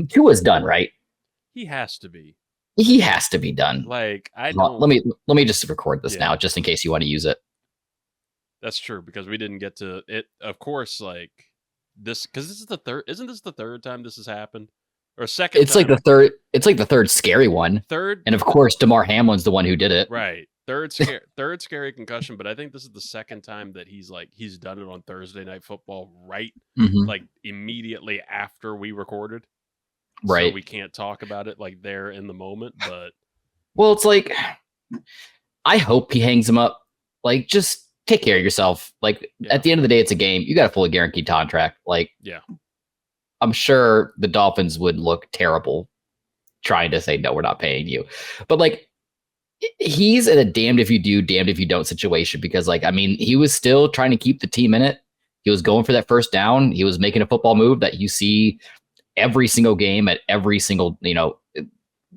Tua's done, right? He has to be. He has to be done. Like, I Well, don't. let me just record this Yeah, now, just in case you want to use it. that's true because we didn't get to it. Of course, like this because this is the third. Isn't this the third time this has happened, or second It's like time? the third. It's like the third scary one, Third, and of course, Damar Hamlin's the one who did it. right? Third scary concussion. But I think this is the second time that he's done it on Thursday Night Football, right? Mm-hmm. Like immediately after we recorded, so Right. we can't talk about it like there in the moment. But Well, it's like I hope he hangs him up. Like, just take care of yourself. Like, yeah, at the end of the day, it's a game. You got a fully guaranteed contract. Like, yeah, I'm sure the Dolphins would look terrible trying to say, no, we're not paying you. But, like, he's in a damned if you do, damned if you don't situation because, like, I mean, he was still trying to keep the team in it. He was going for that first down. He was making a football move that you see every single game at every single,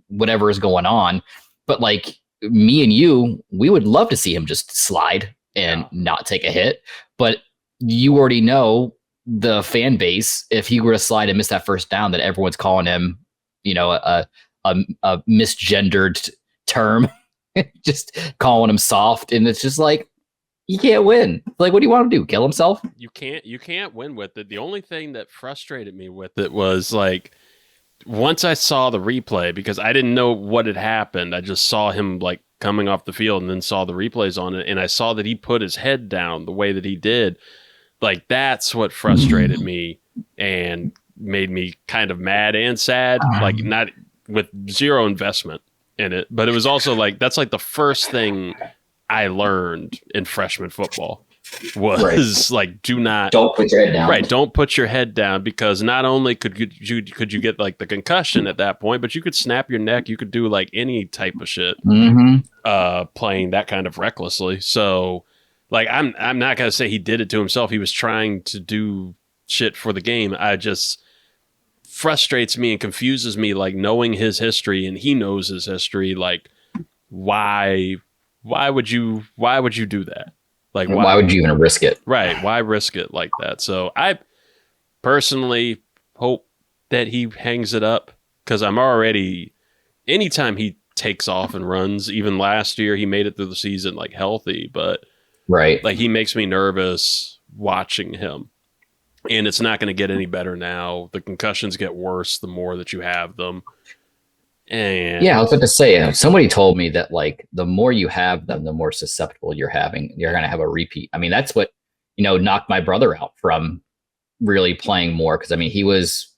whatever is going on. But, like, me and you, we would love to see him just slide and not take a hit. But you already know the fan base, if he were to slide and miss that first down, that everyone's calling him, a misgendered term, just calling him soft. And it's just like, he can't win. Like, what do you want him to do? Kill himself? You can't win with it. The only thing that frustrated me with it was like once I saw the replay, because I didn't know what had happened. I just saw him like coming off the field and then saw the replays on it. And I saw that he put his head down the way that he did. Like, that's what frustrated me and made me kind of mad and sad. Like, not with zero investment in it. But it was also like, that's like the first thing I learned in freshman football was like, Don't put your head down. Right. Don't put your head down, because not only could you get like the concussion at that point, but you could snap your neck. You could do like any type of shit, playing that kind of recklessly. So like, I'm not going to say he did it to himself. He was trying to do shit for the game. I just frustrates me and confuses me, like, knowing his history, and he knows his history. Like, why would you do that? Like, why would you even risk it? Right. Why risk it like that? So I personally hope that he hangs it up, because I'm already, anytime he takes off and runs, even last year, he made it through the season like healthy, but like, he makes me nervous watching him. And it's not going to get any better now. The concussions get worse the more that you have them. And yeah, I was about to say, somebody told me that like the more you have them, the more susceptible you're going to have a repeat. I mean, that's what, knocked my brother out from really playing more. Cause I mean, he was,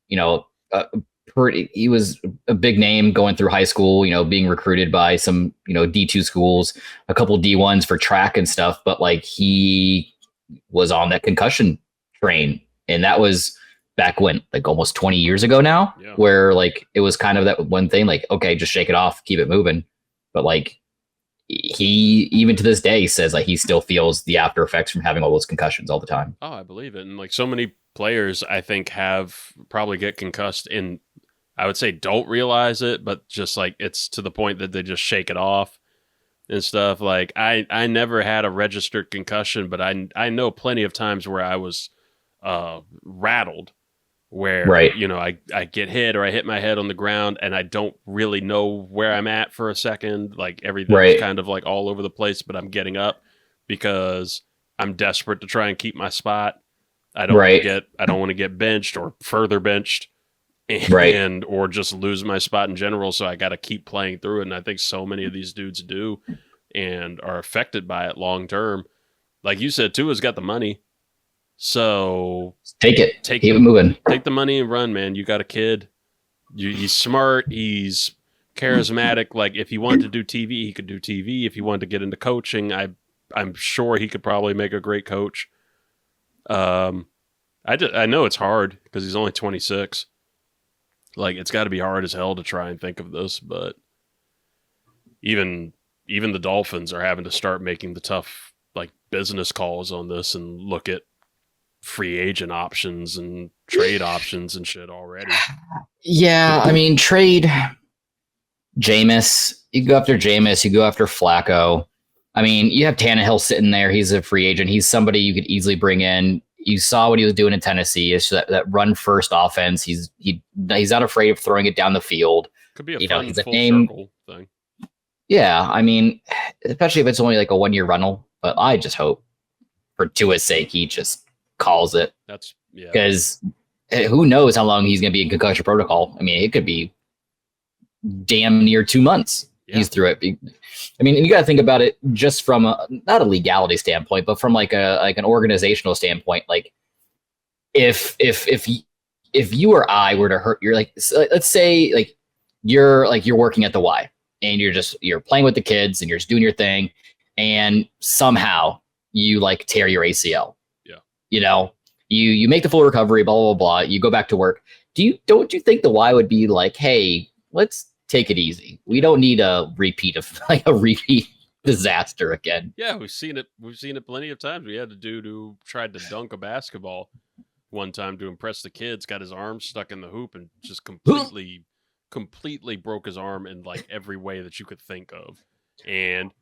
he was a big name going through high school, being recruited by some, D2 schools, a couple D1s for track and stuff. But like, he was on that concussion train, and that was back when, like, almost 20 years ago now, where like it was kind of that one thing, like, okay, just shake it off, keep it moving. But like, he, even to this day, says like he still feels the after effects from having all those concussions all the time. Oh, I believe it. And like, so many players, I think, probably get concussed, and I would say don't realize it, but just like, it's to the point that they just shake it off and stuff. Like, I never had a registered concussion, but I know plenty of times where I was rattled, where I get hit, or I hit my head on the ground and I don't really know where I'm at for a second. Like, everything's kind of like all over the place, but I'm getting up because I'm desperate to try and keep my spot. I don't want to get benched or further benched, and or just lose my spot in general. So I got to keep playing through it. And I think so many of these dudes do, and are affected by it long term. Like you said, Tua's got the money. So keep it moving. Take the money and run, man. You got a kid. He's smart. He's charismatic. Like, if he wanted to do TV, he could do TV. If he wanted to get into coaching, I'm sure he could probably make a great coach. I know it's hard because he's only 26. Like, it's got to be hard as hell to try and think of this, but even the Dolphins are having to start making the tough, like, business calls on this and look at free agent options and trade options and shit already. Yeah, I mean, trade Jameis. You go after Jameis, you go after Flacco. I mean, you have Tannehill sitting there. He's a free agent. He's somebody you could easily bring in. You saw what he was doing in Tennessee. It's that run first offense. He He's not afraid of throwing it down the field. Could be a You know, fun he's a full name. circle thing. Yeah, I mean, especially if it's only like a 1 year rental. But I just hope, for Tua's sake, he just calls it. That's because who knows how long he's going to be in concussion protocol. I mean, it could be damn near 2 months. Yeah. He's through it. I mean, and you got to think about it just from not a legality standpoint, but from like an organizational standpoint. Like, if you or I were to hurt, you're like, let's say like you're working at the Y and you're playing with the kids and you're just doing your thing, and somehow you like tear your ACL. Yeah. You know, you make the full recovery, blah blah blah. You go back to work. Don't you think the Y would be like, hey, let's take it easy. We don't need a repeat disaster again. Yeah, we've seen it plenty of times. We had a dude who tried to dunk a basketball one time to impress the kids, got his arm stuck in the hoop and just completely broke his arm in like every way that you could think of. And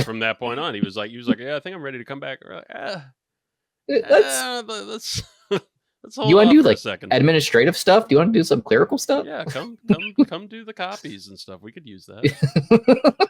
from that point on, he was like, yeah, I think I'm ready to come back. We're like, let's hold you want to do for like a second. Administrative stuff? Do you want to do some clerical stuff? Yeah, come do the copies and stuff. We could use that.